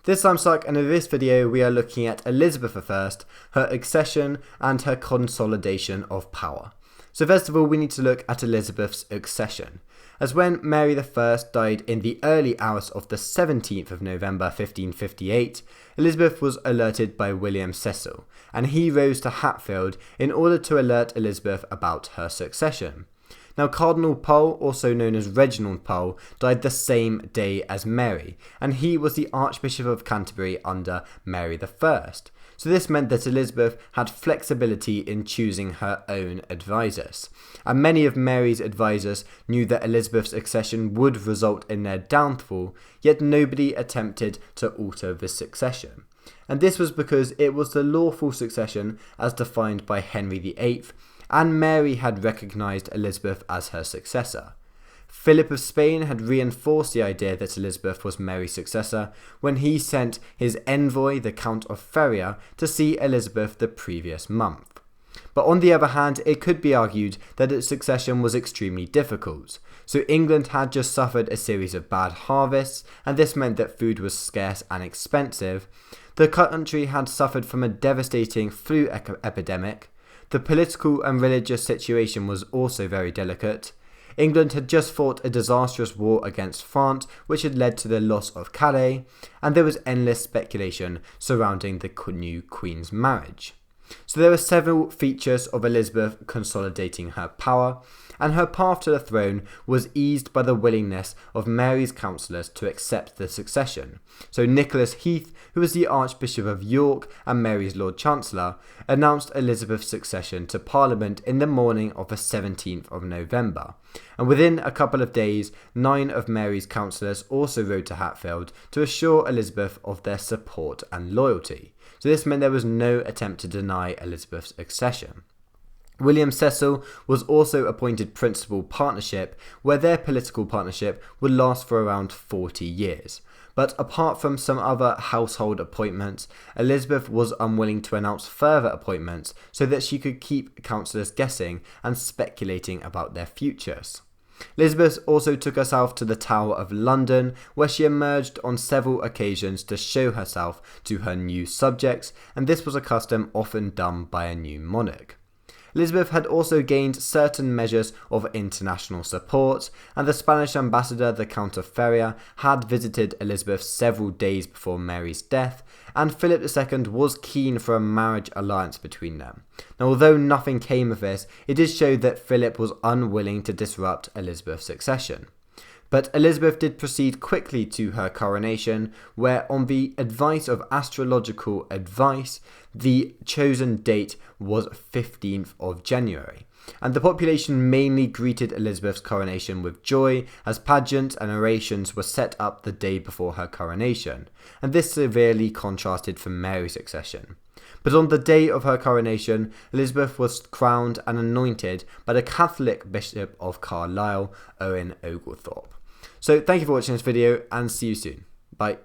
This time Suck, and in this video we are looking at Elizabeth I, her accession and her consolidation of power. So first of all we need to look at Elizabeth's accession, as when Mary I died in the early hours of the 17th of November 1558, Elizabeth was alerted by William Cecil, and he rose to Hatfield in order to alert Elizabeth about her succession. Now Cardinal Pole, also known as Reginald Pole, died the same day as Mary, and he was the Archbishop of Canterbury under Mary I. So this meant that Elizabeth had flexibility in choosing her own advisors, and many of Mary's advisors knew that Elizabeth's accession would result in their downfall, yet nobody attempted to alter the succession. And this was because it was the lawful succession as defined by Henry VIII, and Mary had recognised Elizabeth as her successor. Philip of Spain had reinforced the idea that Elizabeth was Mary's successor when he sent his envoy, the Count of Feria, to see Elizabeth the previous month. But on the other hand, it could be argued that its succession was extremely difficult. So England had just suffered a series of bad harvests, and this meant that food was scarce and expensive. The country had suffered from a devastating flu epidemic. The political and religious situation was also very delicate. England had just fought a disastrous war against France, which had led to the loss of Calais, and there was endless speculation surrounding the new Queen's marriage. So there were several features of Elizabeth consolidating her power, and her path to the throne was eased by the willingness of Mary's councillors to accept the succession. So Nicholas Heath, who was the Archbishop of York and Mary's Lord Chancellor, announced Elizabeth's succession to Parliament in the morning of the 17th of November. And within a couple of days, 9 of Mary's councillors also rode to Hatfield to assure Elizabeth of their support and loyalty. So this meant there was no attempt to deny Elizabeth's accession. William Cecil was also appointed principal partnership, where their political partnership would last for around 40 years. But apart from some other household appointments, Elizabeth was unwilling to announce further appointments so that she could keep councillors guessing and speculating about their futures. Elizabeth also took herself to the Tower of London, where she emerged on several occasions to show herself to her new subjects, and this was a custom often done by a new monarch. Elizabeth had also gained certain measures of international support, and the Spanish ambassador, the Count of Feria, had visited Elizabeth several days before Mary's death, and Philip II was keen for a marriage alliance between them. Now, although nothing came of this, it did show that Philip was unwilling to disrupt Elizabeth's succession. But Elizabeth did proceed quickly to her coronation, where on the advice of astrological advice, the chosen date was 15th of January. And the population mainly greeted Elizabeth's coronation with joy, as pageants and orations were set up the day before her coronation, and this severely contrasted from Mary's accession. But on the day of her coronation, Elizabeth was crowned and anointed by the Catholic Bishop of Carlisle, Owen Oglethorpe. So thank you for watching this video, and see you soon. Bye.